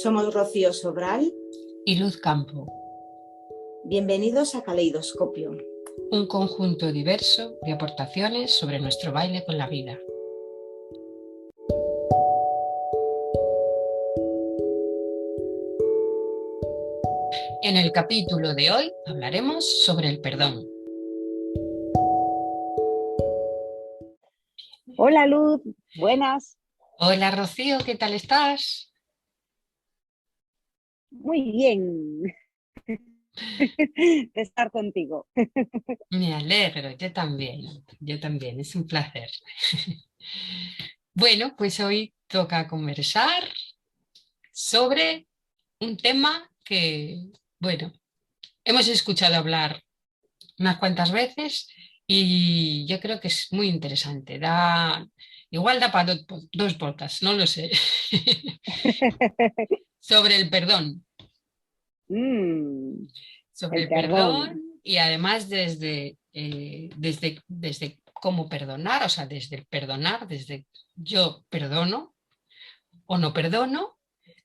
Somos Rocío Sobral y Luz Campo. Bienvenidos a Caleidoscopio, un conjunto diverso de aportaciones sobre nuestro baile con la vida. En el capítulo de hoy hablaremos sobre el perdón. Hola Luz, buenas. Hola Rocío, ¿qué tal estás? Muy bien de estar contigo. Me alegro, yo también, es un placer. Bueno, pues hoy toca conversar sobre un tema que, bueno, hemos escuchado hablar unas cuantas veces y yo creo que es muy interesante. Igual da para dos podcasts, no lo sé. Sobre el perdón. Sobre El el perdón perdón. y además desde cómo perdonar, o sea, desde el perdonar, desde yo perdono o no perdono,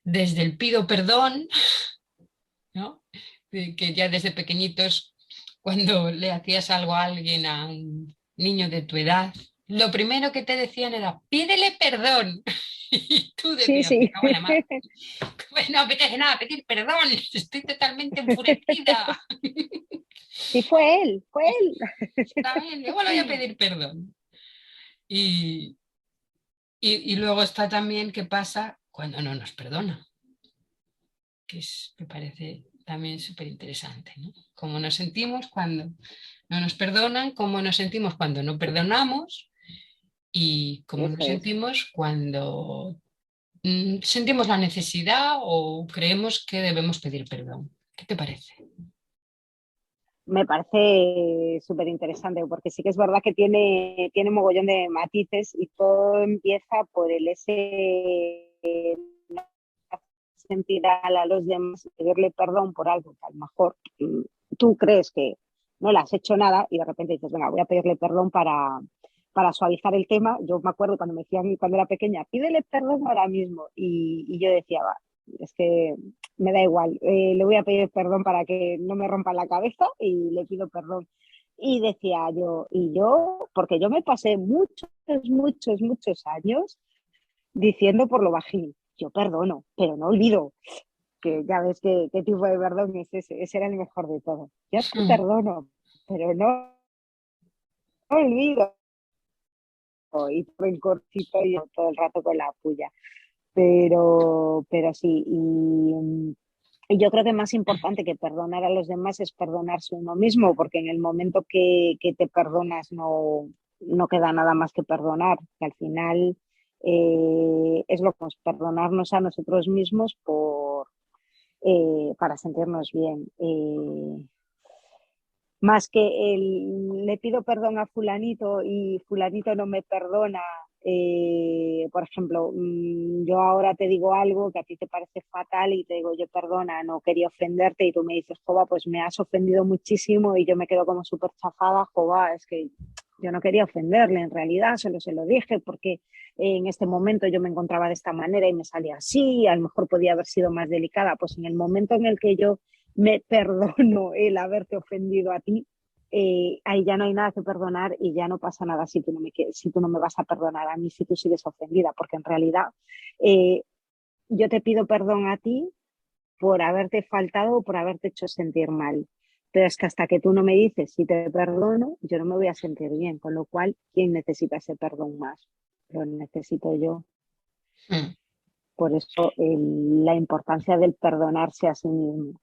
desde el pido perdón, ¿no? Que ya desde pequeñitos, cuando le hacías algo a alguien, a un niño de tu edad, lo primero que te decían era, pídele perdón. Y tú Sí, decías, me sí. cago en la mar. Pues no apetece nada pedir perdón, estoy totalmente enfurecida. Sí, fue él, fue él. También, igual voy a pedir perdón. Y, y luego está también qué pasa cuando no nos perdona, me parece también súper interesante, ¿no? Cómo nos sentimos cuando no nos perdonan, cómo nos sentimos cuando no perdonamos y cómo nos Eso es. sentimos cuando sentimos la necesidad o creemos que debemos pedir perdón. ¿Qué te parece? Me parece súper interesante porque sí que es verdad que tiene mogollón de matices y todo empieza por el ese sentir a los demás, pedirle perdón por algo que a lo mejor tú crees que no le has hecho nada y de repente dices, venga, voy a pedirle perdón para suavizar el tema. Yo me acuerdo cuando me decían cuando era pequeña, pídele perdón ahora mismo y yo decía, va, es que me da igual, le voy a pedir perdón para que no me rompa la cabeza y le pido perdón. Y decía yo, y yo, porque yo me pasé muchos años diciendo por lo bajín, yo perdono, pero no olvido, que ya ves qué tipo de perdón es ese era el mejor de todo. Yo te perdono, pero no olvido. Y rencorcito y yo todo el rato con la puya. Pero sí, y yo creo que más importante que perdonar a los demás es perdonarse uno mismo, porque en el momento que te perdonas no queda nada más que perdonar, que al final es lo que es perdonarnos a nosotros mismos para sentirnos bien. Más que le pido perdón a fulanito y fulanito no me perdona. Por ejemplo, yo ahora te digo algo que a ti te parece fatal y te digo, yo perdona, no quería ofenderte y tú me dices, Jova, pues me has ofendido muchísimo y yo me quedo como súper chafada, Jova, es que yo no quería ofenderle, en realidad solo se lo dije porque en este momento yo me encontraba de esta manera y me salía así, a lo mejor podía haber sido más delicada, pues en el momento en el que yo me perdono el haberte ofendido a ti, ahí ya no hay nada que perdonar y ya no pasa nada si si tú no me vas a perdonar a mí, si tú sigues ofendida, porque en realidad eh, yo te pido perdón a ti por haberte faltado o por haberte hecho sentir mal. Pero es que hasta que tú no me dices si te perdono, yo no me voy a sentir bien, con lo cual, ¿quién necesita ese perdón más? Lo necesito yo. Por eso la importancia del perdonarse a sí mismo.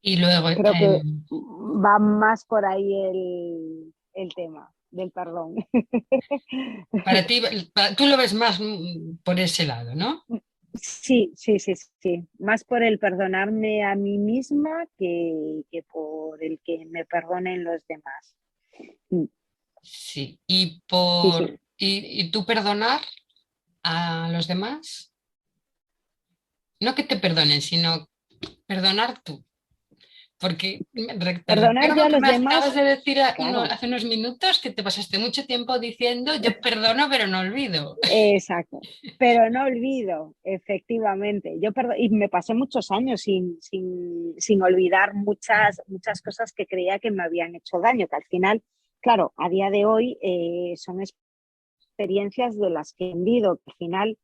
Y luego, Creo que va más por ahí el tema del perdón. para ti, tú lo ves más por ese lado, ¿no? Sí. Más por el perdonarme a mí misma que por el que me perdonen los demás. Sí. Y Sí. y tú perdonar a los demás, no que te perdonen, sino perdonar tú. Porque te Perdonar yo recuerdo a que los me acabas demás, de decir claro, hace unos minutos que te pasaste mucho tiempo diciendo yo perdono pero no olvido. exacto. Pero no olvido, efectivamente. Y me pasé muchos años sin olvidar muchas cosas que creía que me habían hecho daño, que al final, claro, a día de hoy son experiencias de las que he vivido, que al final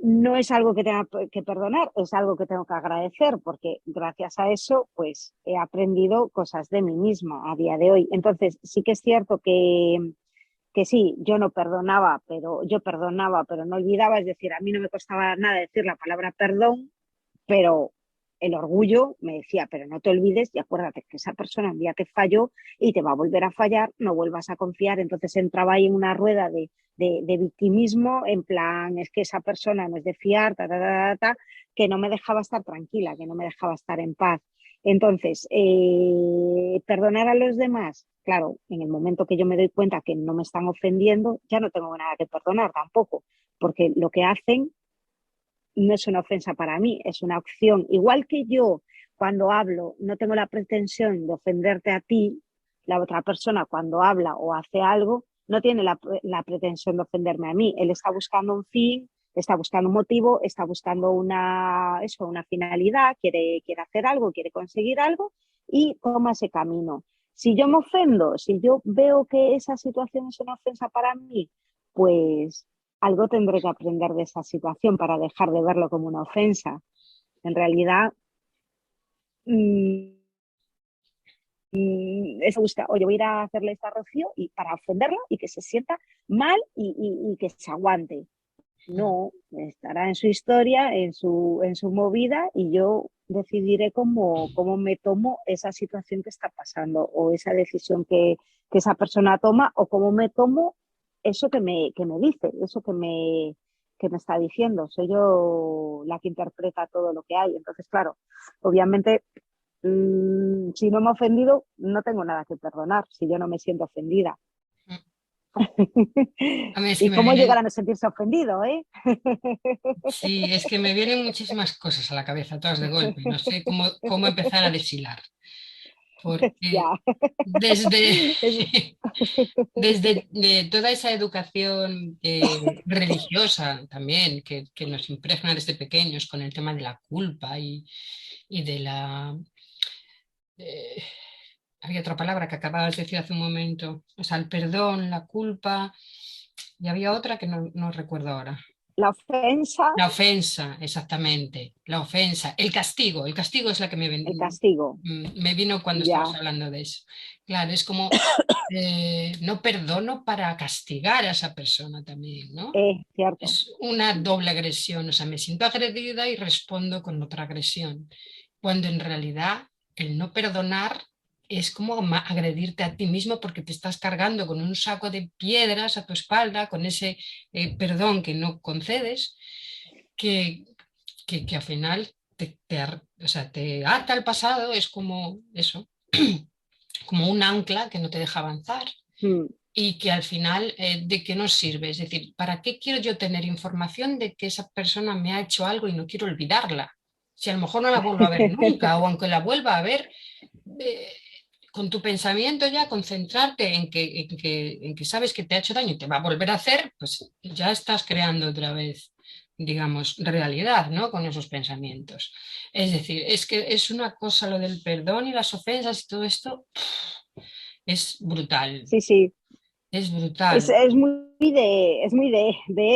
no es algo que tenga que perdonar, es algo que tengo que agradecer, porque gracias a eso, pues he aprendido cosas de mí misma a día de hoy. Entonces, sí que es cierto que sí, yo perdonaba, pero no olvidaba, es decir, a mí no me costaba nada decir la palabra perdón, pero el orgullo me decía, pero no te olvides y acuérdate que esa persona un día te falló y te va a volver a fallar, no vuelvas a confiar. Entonces entraba ahí en una rueda de victimismo, en plan, es que esa persona no es de fiar, que no me dejaba estar tranquila, que no me dejaba estar en paz. Entonces, perdonar a los demás, claro, en el momento que yo me doy cuenta que no me están ofendiendo, ya no tengo nada que perdonar tampoco, porque lo que hacen no es una ofensa para mí, es una opción. Igual que yo, cuando hablo, no tengo la pretensión de ofenderte a ti, la otra persona cuando habla o hace algo, no tiene la pretensión de ofenderme a mí. Él está buscando un fin, está buscando un motivo, está buscando una finalidad, quiere hacer algo, quiere conseguir algo y toma ese camino. Si yo me ofendo, si yo veo que esa situación es una ofensa para mí, pues algo tendré que aprender de esa situación para dejar de verlo como una ofensa. En realidad, mmm, eso busca, oye, voy a ir a hacerle esta a Rocío y para ofenderla y que se sienta mal y que se aguante. No, estará en su historia, en su movida y yo decidiré cómo me tomo esa situación que está pasando o esa decisión que esa persona toma o cómo me tomo eso que me dice, eso que me está diciendo. Soy yo la que interpreta todo lo que hay. Entonces, claro, obviamente, si no me ha ofendido, no tengo nada que perdonar si yo no me siento ofendida. A mí es que ¿Y me cómo llegar vienen, a no sentirse ofendido, eh? sí, es que me vienen muchísimas cosas a la cabeza, todas de golpe. No sé cómo empezar a deshilar, porque Ya. desde, Es- desde toda esa educación religiosa también que nos impregna desde pequeños con el tema de la culpa y de la... eh, había otra palabra que acababas de decir hace un momento, o sea, el perdón, la culpa, y había otra que no recuerdo ahora. La ofensa, La ofensa, exactamente, la ofensa, el castigo es la que el castigo, me vino cuando estabas ya, hablando de eso. Claro, es como no perdono para castigar a esa persona también, ¿no? cierto. Es una doble agresión, o sea, me siento agredida y respondo con otra agresión, cuando en realidad el no perdonar es como agredirte a ti mismo porque te estás cargando con un saco de piedras a tu espalda, con ese perdón que no concedes, que, que al final o sea, te ata al pasado, es como eso, como un ancla que no te deja avanzar Mm. y que al final, ¿de qué nos sirve? Es decir, ¿para qué quiero yo tener información de que esa persona me ha hecho algo y no quiero olvidarla? Si a lo mejor no la vuelvo a ver nunca o aunque la vuelva a ver, eh, con tu pensamiento ya concentrarte en que sabes que te ha hecho daño y te va a volver a hacer, pues ya estás creando otra vez, digamos, realidad, ¿no? Con esos pensamientos. Es decir, es que es una cosa lo del perdón y las ofensas y todo esto es brutal, Sí, sí. es Es, brutal. es muy de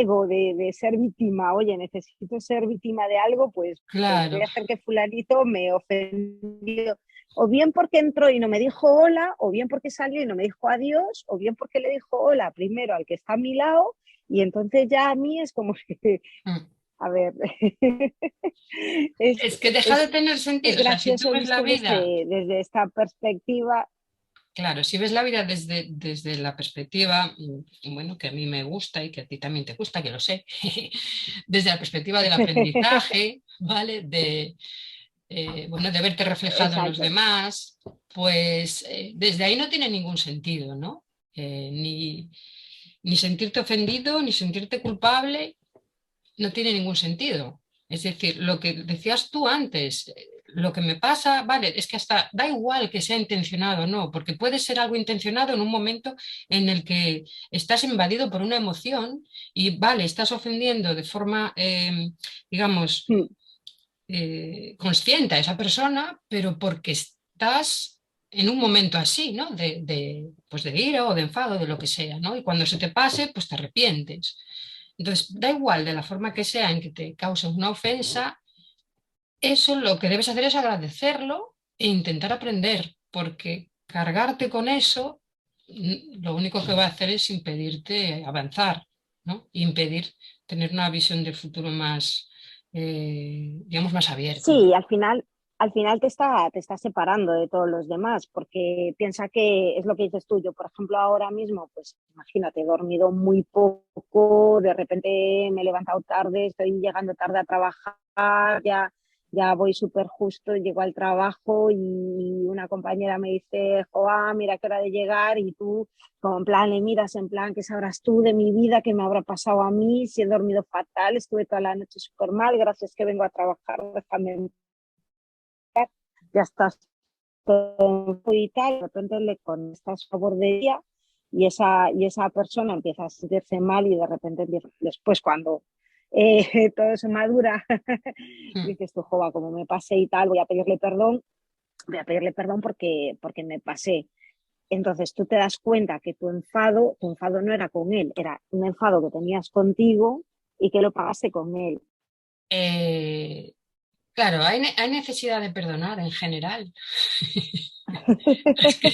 ego, de ser víctima. Oye, necesito ser víctima de algo, pues voy Claro, a hacer que fulanito me ofendió. O bien porque entró y no me dijo hola, o bien porque salió y no me dijo adiós, o bien porque le dijo hola primero al que está a mi lado, y entonces ya a mí es como que, mm, a ver, es, es que deja de es, tener es sentido. O sea, si tú gracioso ves la visto vida, desde esta perspectiva. claro, si ves la vida desde la perspectiva, bueno, que a mí me gusta y que a ti también te gusta, que lo sé, desde la perspectiva del aprendizaje, ¿vale? Bueno, de verte reflejado en los Exacto. demás, pues desde ahí no tiene ningún sentido, ¿no? Ni sentirte ofendido, ni sentirte culpable, no tiene ningún sentido. Es decir, lo que decías tú antes, lo que me pasa, vale, es que hasta da igual que sea intencionado o no, porque puede ser algo intencionado en un momento en el que estás invadido por una emoción y, vale, estás ofendiendo de forma, digamos, Mm. consciente a esa persona, pero porque estás en un momento así, ¿no? Pues de ira o de enfado, de lo que sea, ¿no? Y cuando se te pase, pues te arrepientes. Entonces, da igual de la forma que sea en que te cause una ofensa, eso lo que debes hacer es agradecerlo e intentar aprender, porque cargarte con eso lo único que va a hacer es impedirte avanzar, ¿no? Impedir tener una visión del futuro más, digamos, más abierta. Sí, al final te está separando de todos los demás, porque piensa que es lo que dices tú. Yo, por ejemplo, ahora mismo, pues imagínate, he dormido muy poco, de repente me he levantado tarde, estoy llegando tarde a trabajar, ya voy súper justo, llego al trabajo y una compañera me dice, Joa, mira qué hora de llegar, y tú como en plan le miras en plan, ¿qué sabrás tú de mi vida? ¿Qué me habrá pasado a mí? Si he dormido fatal, estuve toda la noche súper mal, gracias que vengo a trabajar, déjame, ya estás todo y tal, de repente le contestas a favor de ella y esa persona empieza a sentirse mal y de repente empieza, después cuando todo se madura, Mm. dices tú, jova, como me pasé y tal, voy a pedirle perdón porque me pasé. Entonces tú te das cuenta que tu enfado no era con él, era un enfado que tenías contigo y que lo pagaste con él. Eh, claro, hay necesidad de perdonar en general. Es que,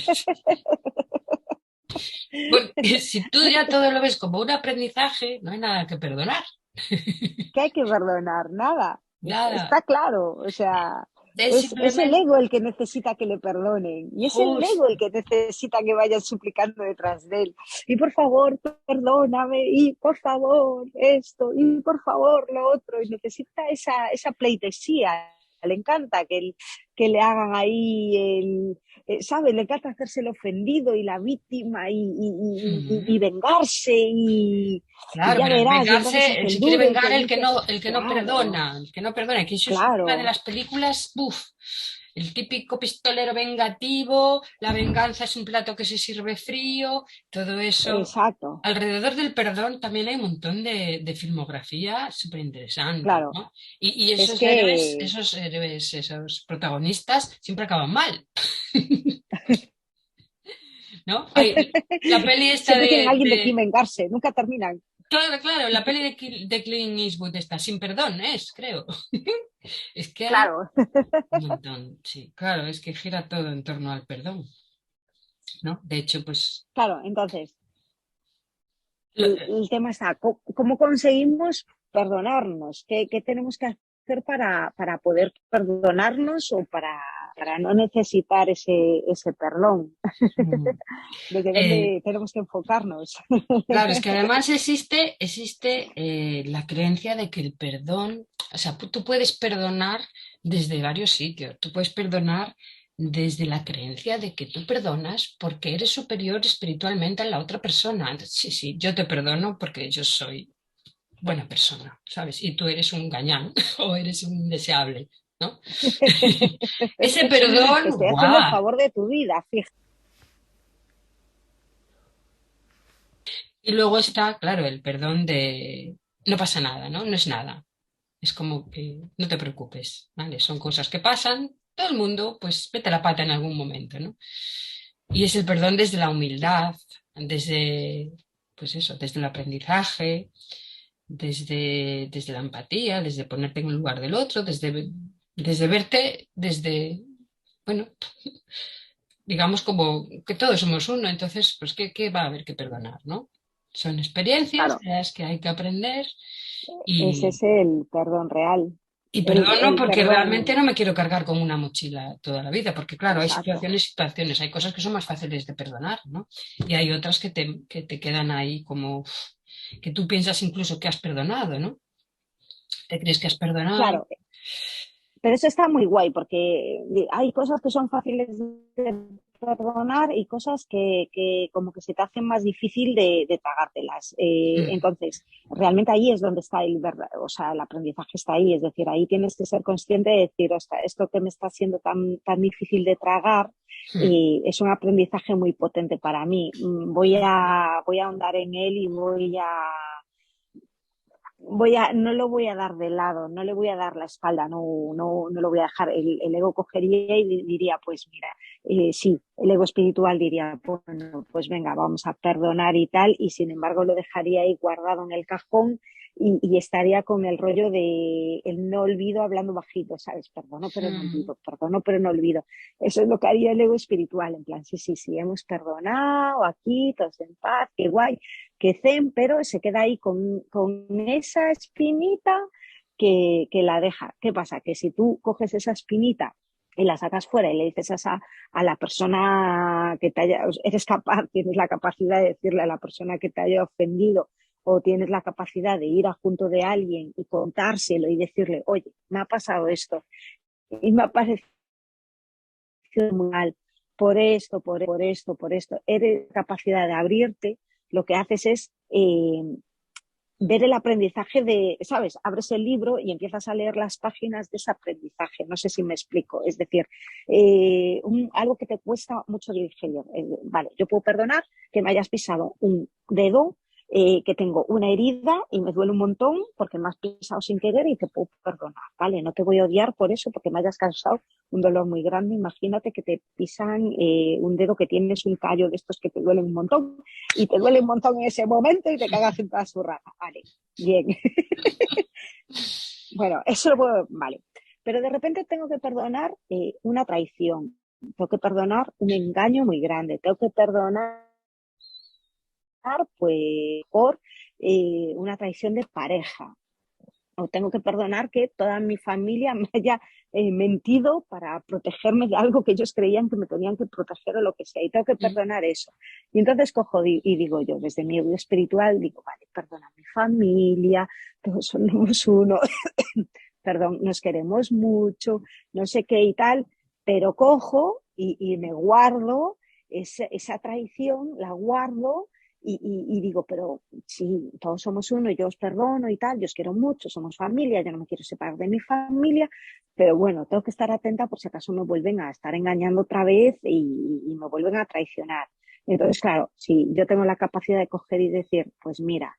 porque si tú ya todo lo ves como un aprendizaje, no hay nada que perdonar. Que hay que perdonar, nada. Nada. Está claro, o sea, Es es el simplemente ego el que necesita que le perdonen y es el ego el justo. que necesita que vayan suplicando detrás de él. Y por favor, perdóname, y por favor, esto, y por favor, lo otro. Y necesita esa pleitesía. Le encanta que le hagan ahí ¿sabes? Le encanta hacerse el ofendido y la víctima y Mm. vengarse y Claro, ya pero verás, y entonces vengarse, hace el se quiere duro y te vengar dice, el que no claro, perdona, el que no perdona, que eso es una de claro, las películas, ¡buf! El típico pistolero vengativo, la venganza es un plato que se sirve frío, todo eso. exacto, Alrededor del perdón también hay un montón de filmografía súper interesante, claro. ¿no? Y Es que esos héroes, esos protagonistas siempre acaban mal, ¿no? Hay la peli esta siempre tienen alguien de quien de vengarse, nunca terminan. claro, claro, la peli de Clint Eastwood está sin perdón, es, creo. Es que hay Claro, un montón, sí, claro, es que gira todo en torno al perdón, ¿no? De hecho, pues, claro, entonces, lo- el tema está, ¿cómo conseguimos perdonarnos? ¿Qué tenemos que hacer para poder perdonarnos o para no necesitar ese perdón? mm, ¿Desde eh, dónde tenemos que enfocarnos? claro, es que además existe la creencia de que el perdón, o sea, tú puedes perdonar desde varios sitios, tú puedes perdonar desde la creencia de que tú perdonas porque eres superior espiritualmente a la otra persona. Entonces, sí, sí, yo te perdono porque yo soy buena persona, ¿sabes? Y tú eres un gañán o eres un indeseable, ¿no? Ese Te perdón, estoy haciendo el ¡guau! favor de tu vida, fíjate. Y luego está, claro, el perdón de no pasa nada, ¿no? No es nada. Es como que no te preocupes, ¿vale? Son cosas que pasan, todo el mundo, pues mete la pata en algún momento, ¿no? Y es el perdón desde la humildad, desde, pues eso, desde el aprendizaje, desde la empatía, desde ponerte en el lugar del otro, desde verte, desde, bueno, digamos como que todos somos uno, entonces, pues, ¿qué va a haber que perdonar, ¿no? Son experiencias Claro, de las que hay que aprender ese y, es el perdón real. y perdono El porque realmente perdón, no me quiero cargar con una mochila toda la vida, porque claro, hay exacto. situaciones, situaciones, hay cosas que son más fáciles de perdonar, ¿no? Y hay otras que te quedan ahí como uf, que tú piensas incluso que has perdonado, ¿no? Te crees que has perdonado. Claro, pero eso está muy guay porque hay cosas que son fáciles de perdonar y cosas que como que se te hacen más difícil de tragártelas. Entonces, realmente ahí es donde está o sea, el aprendizaje está ahí, es decir, ahí tienes que ser consciente de decir, "Ostras, esto que me está siendo tan difícil de tragar es un aprendizaje muy potente para mí. Voy a ahondar en él y no lo voy a dar de lado, no le voy a dar la espalda, no lo voy a dejar. El ego cogería y diría, pues mira, sí, el ego espiritual diría, bueno, pues venga, vamos a perdonar y tal, y sin embargo lo dejaría ahí guardado en el cajón y estaría con el rollo de el no olvido hablando bajito, ¿sabes? Perdono, pero no olvido. Eso es lo que haría el ego espiritual, en plan, sí, hemos perdonado aquí, todos en paz, qué guay, que zen, pero se queda ahí con esa espinita que la deja. ¿Qué pasa? Que si tú coges esa espinita y la sacas fuera y le dices a la persona que te haya, eres capaz, tienes la capacidad de decirle a la persona que te haya ofendido o tienes la capacidad de ir a junto de alguien y contárselo y decirle, oye, me ha pasado esto y me ha parecido muy mal por esto, eres capacidad de abrirte, lo que haces es ver el aprendizaje ¿sabes? Abres el libro y empiezas a leer las páginas de ese aprendizaje. No sé si me explico. Es decir, algo que te cuesta mucho digerir. Vale, yo puedo perdonar que me hayas pisado un dedo, que tengo una herida y me duele un montón porque me has pisado sin querer y te puedo perdonar, ¿vale? No te voy a odiar por eso porque me hayas causado un dolor muy grande. Imagínate que te pisan un dedo, que tienes un callo de estos que te duelen un montón y te duele un montón en ese momento y te cagas en toda su rata. Vale, bien. Bueno, eso lo puedo, vale. Pero de repente tengo que perdonar una traición, tengo que perdonar un engaño muy grande, tengo que perdonar pues por una traición de pareja, o tengo que perdonar que toda mi familia me haya mentido para protegerme de algo que ellos creían que me tenían que proteger o lo que sea, y tengo que perdonar eso. Y entonces cojo y digo yo, desde mi vida espiritual, digo, vale, perdona a mi familia, todos somos uno, perdón, nos queremos mucho, no sé qué y tal, pero cojo y me guardo esa traición, la guardo y digo, pero si todos somos uno, yo os perdono y tal, yo os quiero mucho, somos familia, yo no me quiero separar de mi familia, pero bueno, tengo que estar atenta por si acaso me vuelven a estar engañando otra vez y me vuelven a traicionar. Entonces, claro, si yo tengo la capacidad de coger y decir, pues mira,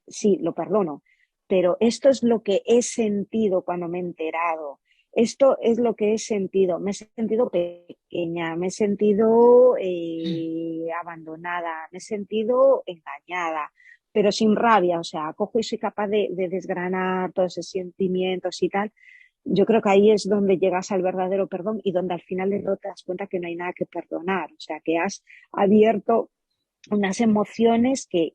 sí, lo perdono, pero esto es lo que he sentido cuando me he enterado. Esto es lo que he sentido. Me he sentido pequeña, me he sentido abandonada, me he sentido engañada, pero sin rabia. O sea, cojo y soy capaz de desgranar todos esos sentimientos y tal. Yo creo que ahí es donde llegas al verdadero perdón y donde al final de todo te das cuenta que no hay nada que perdonar. O sea, que has abierto unas emociones que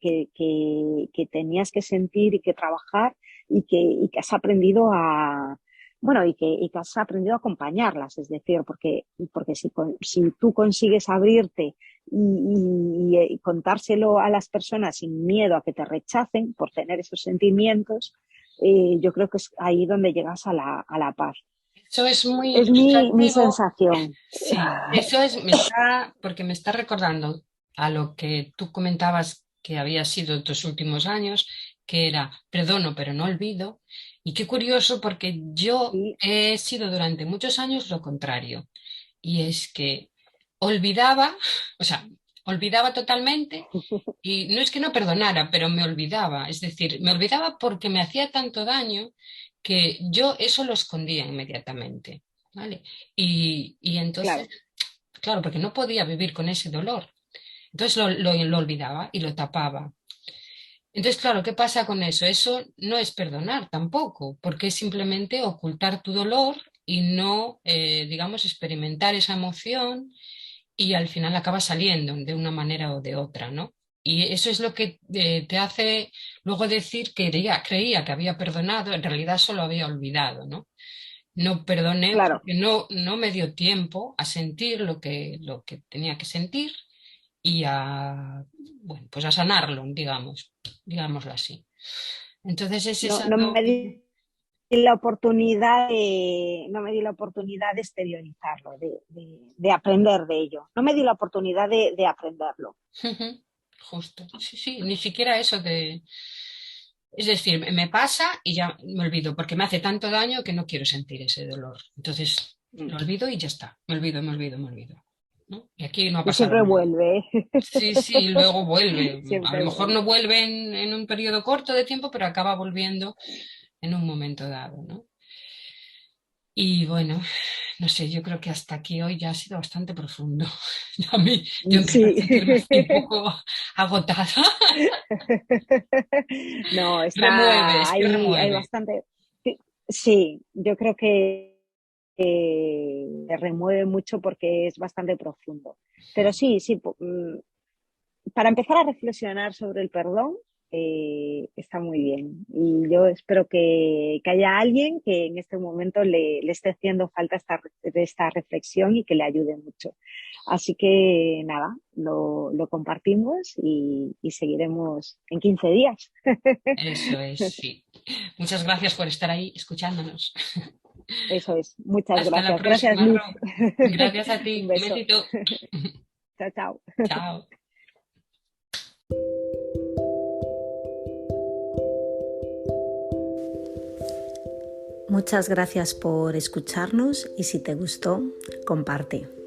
tenías que sentir y que trabajar y que has aprendido bueno, y que has aprendido a acompañarlas, es decir, porque si tú consigues abrirte y contárselo a las personas sin miedo a que te rechacen por tener esos sentimientos, yo creo que es ahí donde llegas a la paz. Eso es muy Es mi ilustrativo. sensación. Sí, eso es, porque me está recordando a lo que tú comentabas que había sido tus últimos años, que era perdono pero no olvido. Y qué curioso, porque yo Sí, he sido durante muchos años lo contrario. Y es que olvidaba, o sea, olvidaba totalmente, y no es que no perdonara, pero me olvidaba. Es decir, me olvidaba porque me hacía tanto daño que yo eso lo escondía inmediatamente. ¿Vale? Y entonces, claro. claro, porque no podía vivir con ese dolor. Entonces lo olvidaba y lo tapaba. Entonces, claro, ¿qué pasa con eso? Eso no es perdonar tampoco, porque es simplemente ocultar tu dolor y no, digamos, experimentar esa emoción, y al final acaba saliendo de una manera o de otra, ¿no? Y eso es lo que te hace luego decir que creía que había perdonado, en realidad solo había olvidado, ¿no? No perdoné Claro, porque no me dio tiempo a sentir lo que tenía que sentir y bueno, pues a sanarlo, digámoslo así. Entonces es no, esa no me doble. la oportunidad no me di la oportunidad de exteriorizarlo, de aprender de ello. No me di la oportunidad de aprenderlo. Justo, sí, sí, ni siquiera eso de... Es decir, me pasa y ya me olvido, porque me hace tanto daño que no quiero sentir ese dolor. Entonces, lo olvido y ya está. Me olvido. ¿No? Y aquí no ha Y pasado siempre nada. vuelve. Sí, sí, luego vuelve. A Siempre lo mejor vuelve. no vuelve en un periodo corto de tiempo, pero acaba volviendo en un momento dado, ¿no? Y bueno, no sé, yo creo que hasta aquí hoy ya ha sido bastante profundo. A mí, yo empiezo a Sí. sentirme así un poco agotada. No, Remueve, está es que hay remueve. bastante. Sí, sí, yo creo que remueve mucho porque es bastante profundo. Pero sí, sí, para empezar a reflexionar sobre el perdón, está muy bien. Y yo espero que haya alguien que en este momento le esté haciendo falta esta reflexión y que le ayude mucho. Así que nada, lo compartimos y seguiremos en 15 días. Eso es, sí. Muchas gracias por estar ahí escuchándonos. Eso es. Muchas Hasta la gracias. Gracias, próxima, Liz. Ro. Gracias a Un ti. Un beso. besito. Chao, chao. Chao. Muchas gracias por escucharnos y si te gustó, comparte.